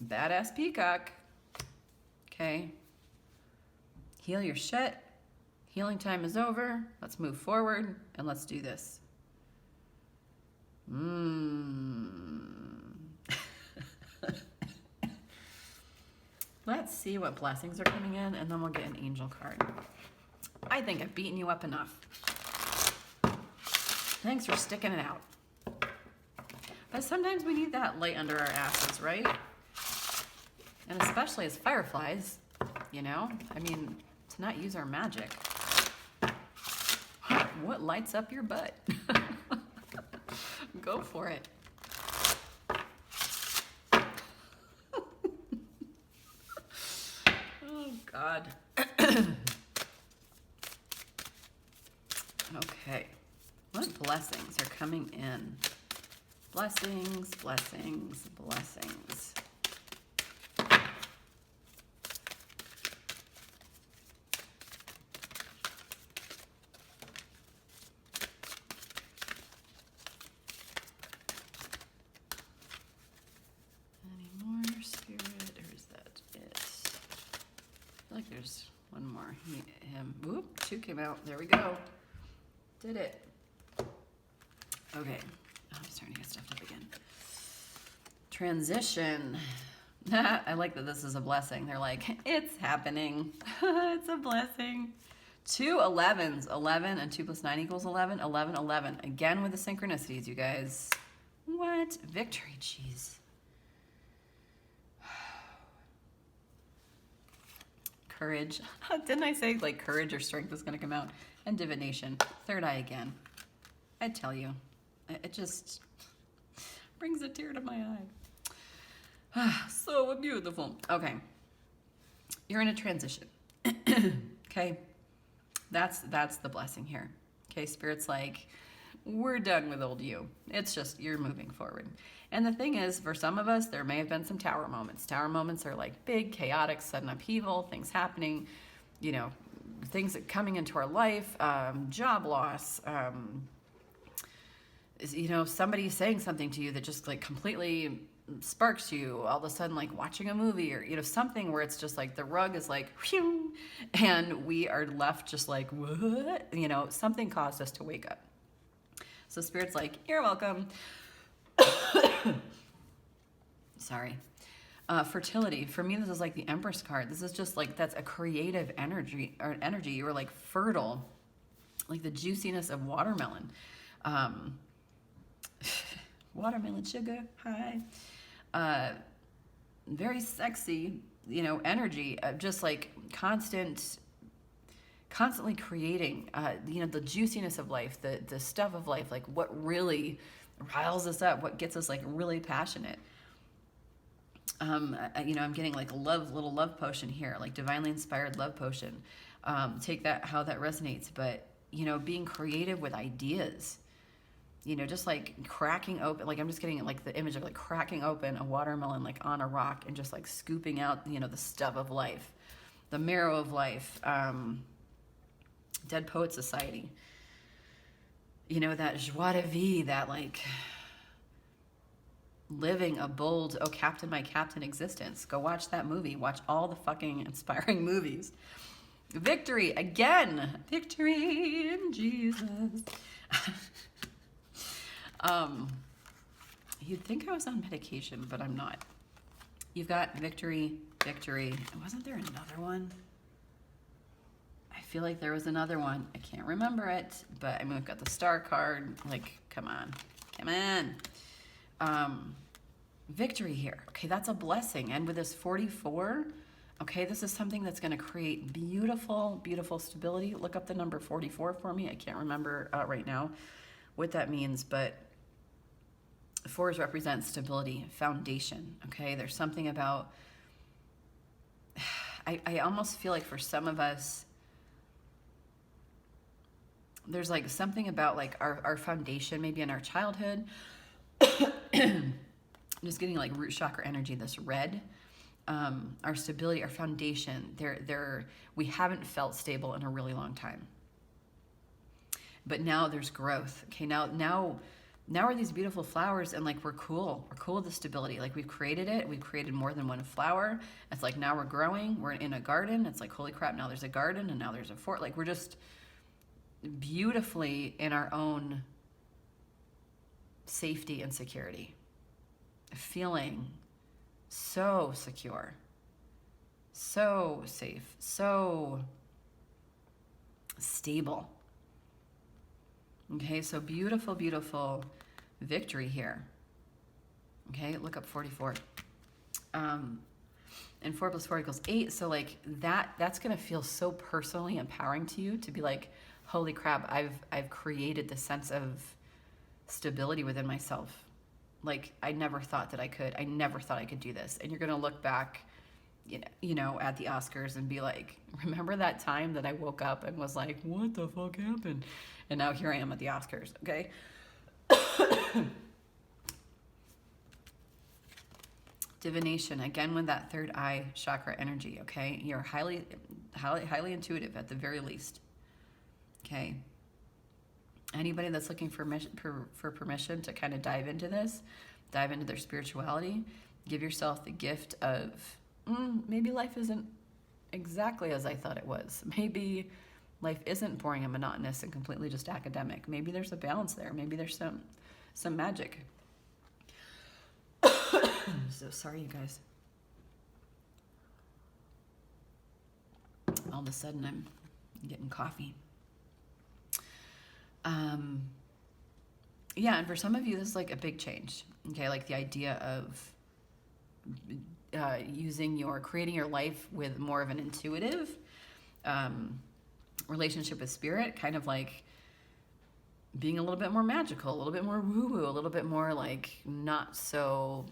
badass peacock, okay, heal your shit. Healing time is over. Let's move forward and let's do this. Let's see what blessings are coming in, and then we'll get an angel card. I think I've beaten you up enough. Thanks for sticking it out. But sometimes we need that light under our asses, right? And especially as fireflies, you know? I mean, to not use our magic. What lights up your butt? Go for it. Oh, God. Okay. What blessings are coming in? Blessings, blessings, blessings. Any more, Spirit, or is that it? I feel like there's one more. Him. Whoop, 2 came out. There we go. Did it. Okay. Oh, I'm starting to get stuffed up again. Transition. I like that this is a blessing. They're like, it's happening. It's a blessing. 2 11s. 11 and 2 plus 9 equals 11. 11, 11. Again with the synchronicities, you guys. What? Victory, jeez. Courage. Didn't I say like courage or strength is going to come out? And divination. Third eye again. I tell you. It just brings a tear to my eye. So beautiful. Okay. You're in a transition. Okay, that's the blessing here. Okay, Spirit's like, we're done with old you. It's just, you're moving forward. And the thing is, for some of us, there may have been some tower moments. Tower moments are like big, chaotic, sudden upheaval, things happening, you know, things that coming into our life, job loss, you know, somebody saying something to you that just like completely sparks you, all of a sudden, like watching a movie, or, you know, something where it's just like the rug is like, whew, and we are left just like, what? You know, something caused us to wake up. So Spirit's like, you're welcome. Sorry. Fertility. For me, this is like the Empress card. This is just like, that's a creative energy, or energy. You were like fertile, like the juiciness of watermelon. Watermelon sugar, hi. Very sexy, you know, energy, just like constantly creating, you know, the juiciness of life, the stuff of life, like what really riles us up, what gets us like really passionate. You know, I'm getting like a little love potion here, like divinely inspired love potion. Take that how that resonates, but you know, being creative with ideas, you know, just like cracking open, like I'm just getting like the image of like cracking open a watermelon like on a rock and just like scooping out, you know, the stuff of life, the marrow of life. Dead Poet Society, you know, that joie de vivre, that like living a bold, oh captain, my captain existence. Go watch that movie. Watch all the fucking inspiring movies. Victory again. Victory in Jesus. You'd think I was on medication, but I'm not. You've got victory. Wasn't there another one? I feel like there was another one. I can't remember it, but I mean, we've got the star card. Like, come on. Victory here. Okay, that's a blessing. And with this 44, okay, this is something that's going to create beautiful, beautiful stability. Look up the number 44 for me. I can't remember right now what that means, but 4s represent stability, foundation. Okay, there's something about, I almost feel like for some of us, there's like something about like our foundation, maybe in our childhood. I'm just getting like root chakra energy, this red. Our stability, our foundation, we haven't felt stable in a really long time. But now there's growth. Okay, now are these beautiful flowers, and like we're cool with the stability. Like we've created it. We've created more than one flower. It's like now we're growing. We're in a garden. It's like, holy crap, now there's a garden, and now there's a fort. Like we're just beautifully in our own safety and security, feeling so secure, so safe, so stable. Okay, so beautiful, beautiful victory here. Okay, look up 44. And 4 + 4 = 8. So like that's gonna feel so personally empowering to you to be like, holy crap, I've created the sense of stability within myself. Like I never thought that I could. I never thought I could do this. And you're gonna look back, you know, at the Oscars and be like, remember that time that I woke up and was like, what the fuck happened? And now here I am at the Oscars. Okay. Divination, again with that third eye chakra energy. Okay, you're highly intuitive at the very least. Okay. Anybody that's looking for permission to kind of dive into this, dive into their spirituality, give yourself the gift of maybe life isn't exactly as I thought it was. Maybe life isn't boring and monotonous and completely just academic. Maybe there's a balance there. Maybe there's some magic. I'm so sorry, you guys. All of a sudden, I'm getting coffee. Yeah, and for some of you, this is like a big change. Okay, like the idea of creating your life with more of an intuitive relationship with spirit, kind of like being a little bit more magical, a little bit more woo-woo, a little bit more like not so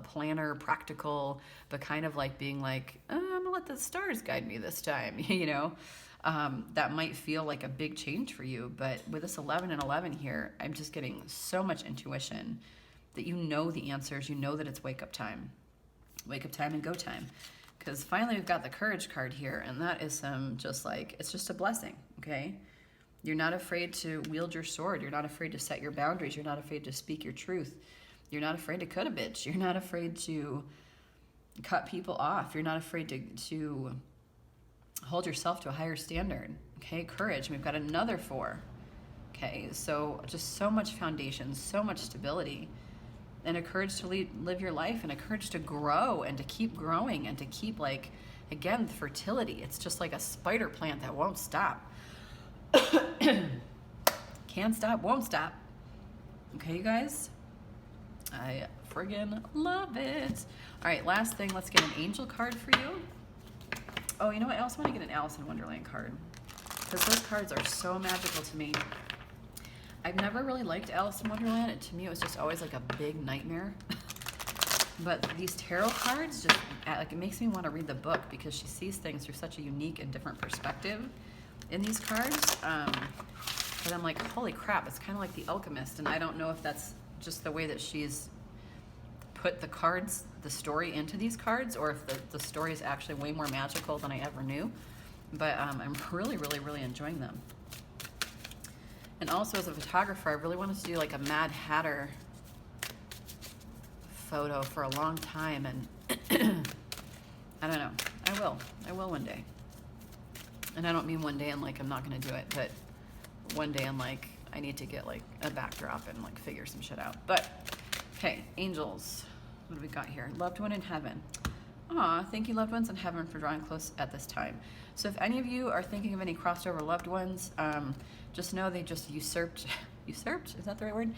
planner, practical, but kind of like being like, I'm gonna let the stars guide me this time, you know? That might feel like a big change for you, but with this 11 and 11 here, I'm just getting so much intuition that you know the answers, you know that it's wake up time and go time. Because finally we've got the courage card here, and that is just like, it's just a blessing, okay? You're not afraid to wield your sword. You're not afraid to set your boundaries. You're not afraid to speak your truth. You're not afraid to cut a bitch. You're not afraid to cut people off. You're not afraid to hold yourself to a higher standard, okay? Courage, we've got another 4, okay? So just so much foundation, so much stability, and a courage to live your life, and a courage to grow and to keep growing and to keep, like, again, fertility. It's just like a spider plant that won't stop. Can't stop, won't stop. Okay, you guys? I friggin' love it. All right, last thing, let's get an angel card for you. Oh, you know what? I also want to get an Alice in Wonderland card, because those cards are so magical to me. I've never really liked Alice in Wonderland. And to me, it was just always like a big nightmare. But these tarot cards just, like, it makes me want to read the book, because she sees things through such a unique and different perspective in these cards. But I'm like, holy crap, it's kind of like The Alchemist. And I don't know if that's just the way that she's put the cards, the story into these cards, or if the story is actually way more magical than I ever knew. But I'm really, really, really enjoying them. And also, as a photographer, I really wanted to do like a Mad Hatter photo for a long time, and I don't know. I will one day. And I don't mean one day and like I'm not gonna do it, but one day and like I need to get like a backdrop and like figure some shit out. But okay, angels, what do we got here? Loved one in heaven. Aw, thank you, loved ones in heaven, for drawing close at this time. So if any of you are thinking of any crossover loved ones, just know they just usurped, is that the right word?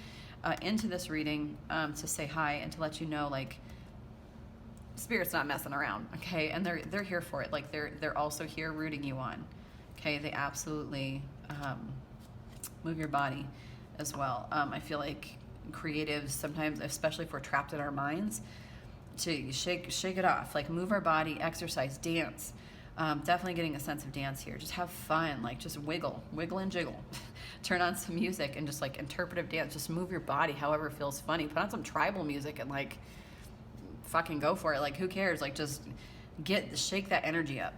Into this reading to say hi and to let you know, like, Spirit's not messing around, okay? And they're here for it. Like, they're also here rooting you on, okay? They absolutely move your body as well. I feel like creatives sometimes, especially if we're trapped in our minds, to shake it off, like move our body, exercise, dance. Definitely getting a sense of dance here. Just have fun, like just wiggle and jiggle. Turn on some music and just like interpretive dance. Just move your body however feels funny. Put on some tribal music and like fucking go for it. Like, who cares? Like, just shake that energy up.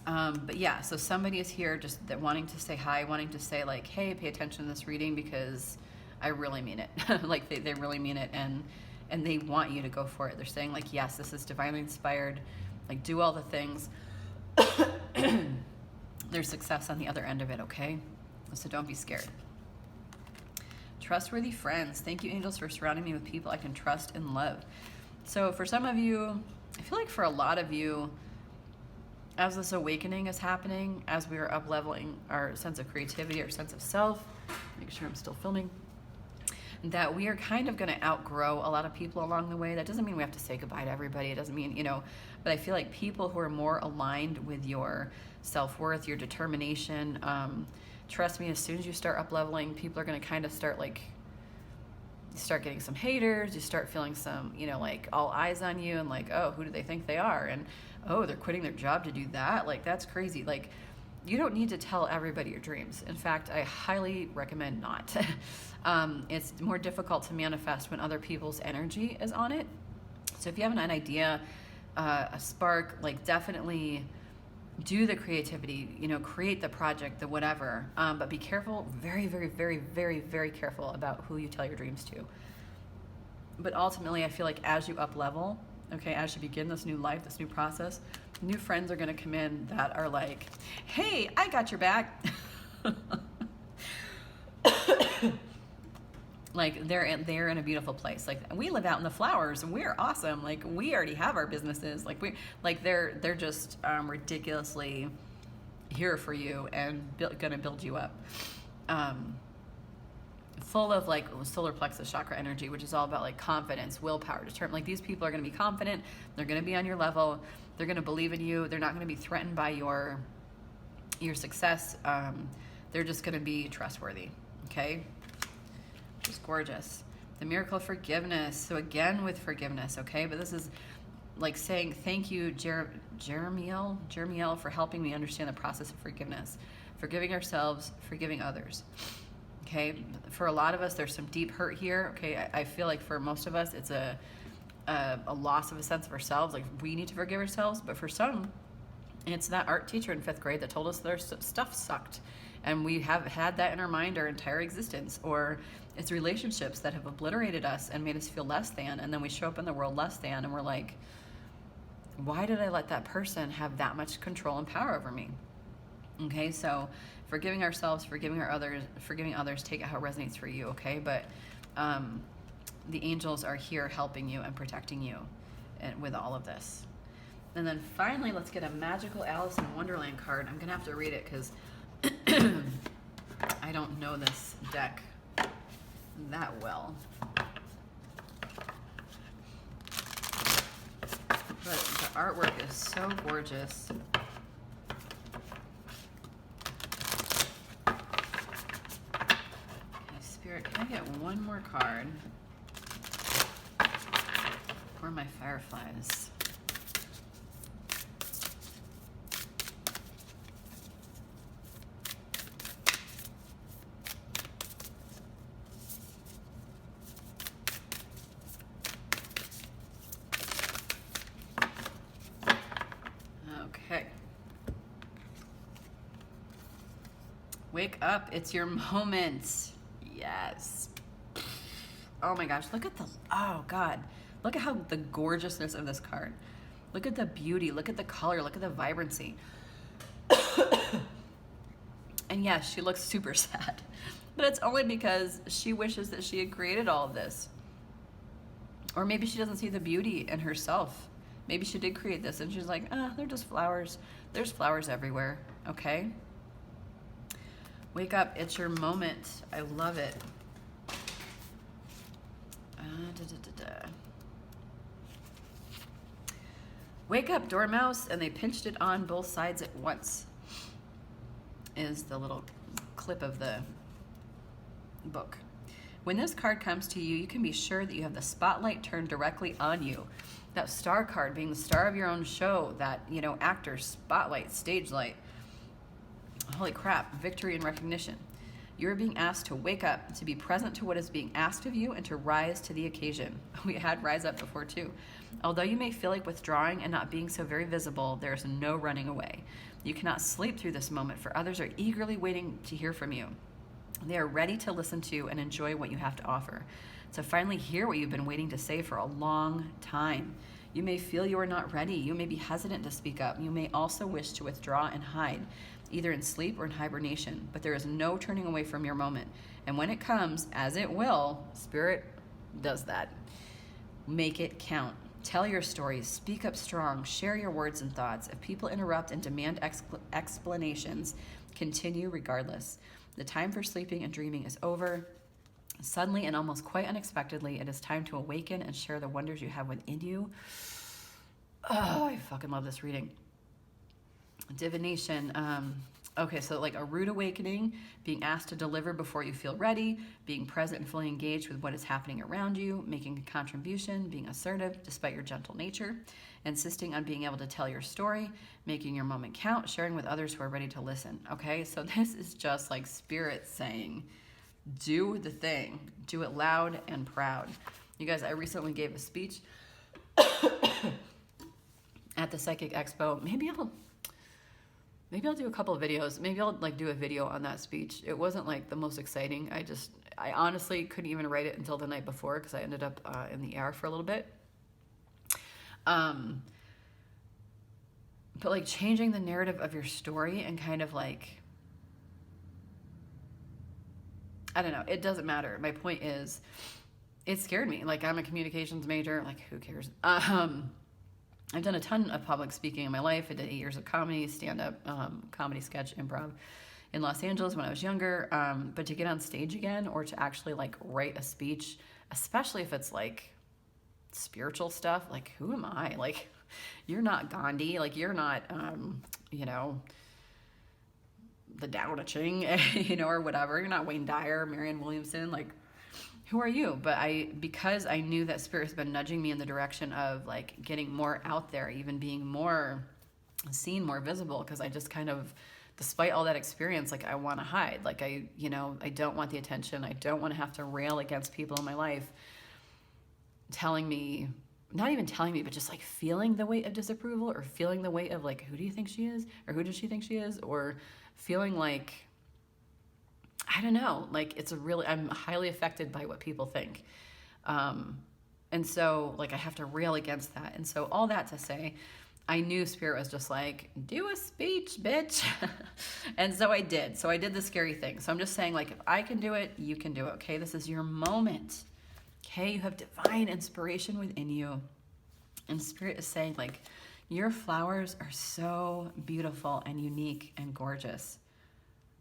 But yeah, so somebody is here just wanting to say hi, wanting to say like, hey, pay attention to this reading because I really mean it. Like they really mean it, and they want you to go for it. They're saying like, yes, this is divinely inspired. Like, do all the things. There's success on the other end of it, okay? So don't be scared. Trustworthy friends. Thank you, angels, for surrounding me with people I can trust and love. So for some of you, I feel like for a lot of you, as this awakening is happening, as we are up-leveling our sense of creativity, our sense of self, make sure I'm still filming, that we are kind of going to outgrow a lot of people along the way. That doesn't mean we have to say goodbye to everybody. It doesn't mean, you know, but I feel like people who are more aligned with your self-worth, your determination, trust me, as soon as you start up-leveling, people are going to kind of start like, you start getting some haters, you start feeling some, you know, like all eyes on you and like, oh, who do they think they are? And oh, they're quitting their job to do that? Like, that's crazy. Like, you don't need to tell everybody your dreams. In fact, I highly recommend not. It's more difficult to manifest when other people's energy is on it. So if you have an idea, a spark, like definitely do the creativity, you know, create the project, the whatever, but be careful, very, very, very, very, very careful about who you tell your dreams to. But ultimately, I feel like as you up level, okay, as you begin this new life, this new process, new friends are gonna come in that are like, hey, I got your back. Like they're in a beautiful place. Like, we live out in the flowers and we're awesome. Like, we already have our businesses. Like they're just ridiculously here for you and gonna build you up. Full of like solar plexus chakra energy, which is all about like confidence, willpower, determined. Like, these people are gonna be confident. They're gonna be on your level. They're gonna believe in you. They're not gonna be threatened by your success. They're just gonna be trustworthy. Okay. Just gorgeous. The miracle of forgiveness. So again with forgiveness, okay? But this is like saying thank you, Jeremiel, for helping me understand the process of forgiveness. Forgiving ourselves, forgiving others. Okay? For a lot of us, there's some deep hurt here. Okay? I feel like for most of us, it's a loss of a sense of ourselves. Like we need to forgive ourselves. But for some, it's that art teacher in 5th grade that told us their stuff sucked. And we have had that in our mind our entire existence. Or it's relationships that have obliterated us and made us feel less than. And then we show up in the world less than. And we're like, why did I let that person have that much control and power over me? Okay, so forgiving ourselves, forgiving others, take it how it resonates for you, okay? But the angels are here helping you and protecting you with all of this. And then finally, let's get a magical Alice in Wonderland card. I'm gonna have to read it because I don't know this deck that well. But the artwork is so gorgeous. Okay, Spirit, can I get one more card for my fireflies? Okay. Wake up, it's your moment. Yes. Oh my gosh, look at oh God. Look at how the gorgeousness of this card. Look at the beauty, look at the color, look at the vibrancy. And yes, she looks super sad, but it's only because she wishes that she had created all of this. Or maybe she doesn't see the beauty in herself. Maybe she did create this and she's like, they're just flowers. There's flowers everywhere, okay? Wake up, it's your moment. I love it. Wake up, Dormouse, and they pinched it on both sides at once, is the little clip of the book. When this card comes to you, you can be sure that you have the spotlight turned directly on you. That star card being the star of your own show, that, you know, actor, spotlight, stage light. Holy crap, victory and recognition. You're being asked to wake up, to be present to what is being asked of you, and to rise to the occasion. We had rise up before too. Although you may feel like withdrawing and not being so very visible, there's no running away. You cannot sleep through this moment, for others are eagerly waiting to hear from you. They are ready to listen to and enjoy what you have to offer. To finally hear what you've been waiting to say for a long time. You may feel you are not ready. You may be hesitant to speak up. You may also wish to withdraw and hide, either in sleep or in hibernation, but there is no turning away from your moment. And when it comes, as it will, Spirit does that. Make it count. Tell your stories, speak up strong, share your words and thoughts. If people interrupt and demand explanations, continue regardless. The time for sleeping and dreaming is over. Suddenly and almost quite unexpectedly, it is time to awaken and share the wonders you have within you. Oh, I fucking love this reading. Divination. Okay, so like a rude awakening, being asked to deliver before you feel ready, being present and fully engaged with what is happening around you, making a contribution, being assertive despite your gentle nature, insisting on being able to tell your story, making your moment count, sharing with others who are ready to listen. Okay, so this is just like Spirit saying, do the thing, do it loud and proud. You guys, I recently gave a speech at the Psychic Expo. Maybe I'll do a couple of videos. Maybe I'll like do a video on that speech. It wasn't like the most exciting. I honestly couldn't even write it until the night before because I ended up in the ARE for a little bit. But like changing the narrative of your story and kind of like, I don't know, it doesn't matter. My point is, it scared me. Like, I'm a communications major, like who cares? I've done a ton of public speaking in my life. I did 8 years of comedy, stand-up, comedy, sketch, improv in Los Angeles when I was younger. But to get on stage again or to actually like write a speech, especially if it's like spiritual stuff, like who am I? Like, you're not Gandhi, like you're not, you know, the Tao Te Ching, you know, or whatever. You're not Wayne Dyer, Marianne Williamson. Like, who are you? But because I knew that Spirit has been nudging me in the direction of like getting more out there, even being more seen, more visible, because I just kind of, despite all that experience, like I want to hide. Like I don't want the attention. I don't want to have to rail against people in my life telling me, not even telling me, but just like feeling the weight of disapproval, or feeling the weight of like, who do you think she is? Or who does she think she is? Or feeling like, I don't know, like I'm highly affected by what people think. And so like I have to rail against that. And so all that to say, I knew Spirit was just like, do a speech, bitch. And so I did. So I did the scary thing. So I'm just saying, like, if I can do it, you can do it, okay? This is your moment, okay? You have divine inspiration within you. And Spirit is saying, like, your flowers are so beautiful and unique and gorgeous,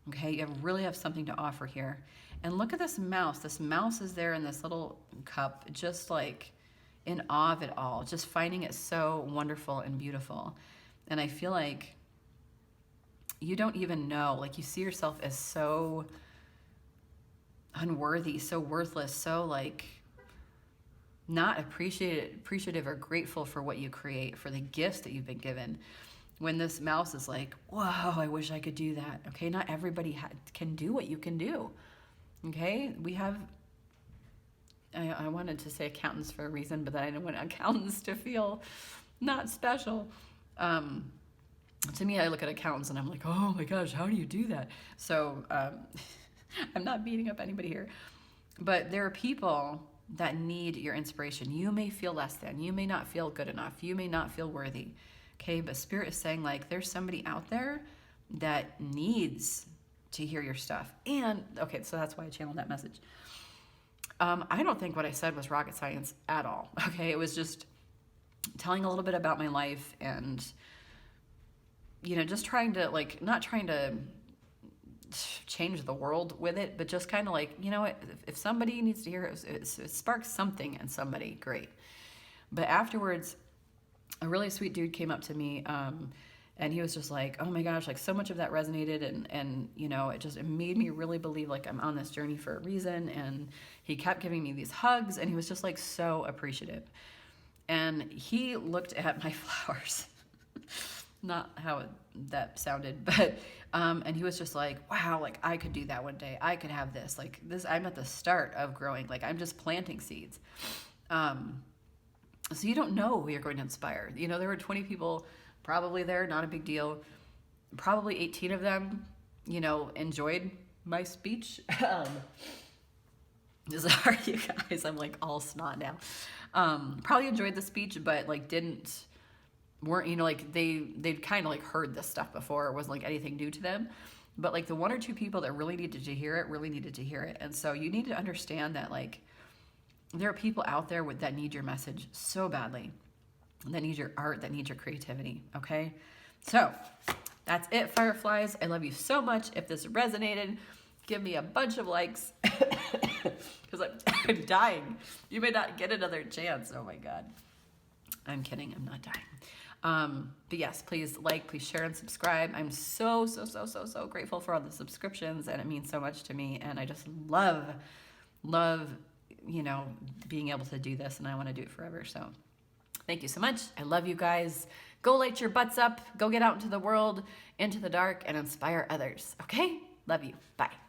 okay? You really have something to offer here. And look at this mouse. This mouse is there in this little cup, just like in awe of it all, just finding it so wonderful and beautiful. And I feel like you don't even know, like you see yourself as so unworthy, so worthless, so like not appreciative or grateful for what you create, for the gifts that you've been given. When this mouse is like, whoa, I wish I could do that. Okay, not everybody can do what you can do. Okay, we have, I wanted to say accountants for a reason, but then I didn't want accountants to feel not special. To me, I look at accountants and I'm like, oh my gosh, how do you do that? So I'm not beating up anybody here, but there are people that need your inspiration. You may feel less than, you may not feel good enough, you may not feel worthy, okay? But Spirit is saying, like, there's somebody out there that needs to hear your stuff. And, okay, so that's why I channeled that message. I don't think what I said was rocket science at all, okay? It was just telling a little bit about my life and, you know, just trying to, like, not trying to change the world with it, but just kind of like, you know what, if somebody needs to hear it, it sparks something in somebody, great. But afterwards, a really sweet dude came up to me, and he was just like, oh my gosh, like so much of that resonated, and you know, it made me really believe like I'm on this journey for a reason. And he kept giving me these hugs, and he was just like so appreciative. And he looked at my flowers, not how that sounded, but and he was just like, wow, like I could do that one day. I could have this, like this, I'm at the start of growing, like I'm just planting seeds. So you don't know who you're going to inspire. You know, there were 20 people probably there, not a big deal. Probably 18 of them, you know, enjoyed my speech. Sorry, you guys, I'm like all snot now. Probably enjoyed the speech, but like weren't, you know, like they'd kind of like heard this stuff before. It wasn't like anything new to them. But like the one or two people that really needed to hear it. And so you need to understand that like there are people out there that need your message so badly, that need your art, that need your creativity, okay? So that's it, Fireflies. I love you so much. If this resonated, give me a bunch of likes because I'm dying. You may not get another chance. Oh my God. I'm kidding. I'm not dying. But yes, please like, please share and subscribe. I'm so grateful for all the subscriptions, and it means so much to me. And I just love, you know, being able to do this, and I want to do it forever. So thank you so much. I love you guys. Go light your butts up. Go get out into the world, into the dark, and inspire others. Okay? Love you. Bye.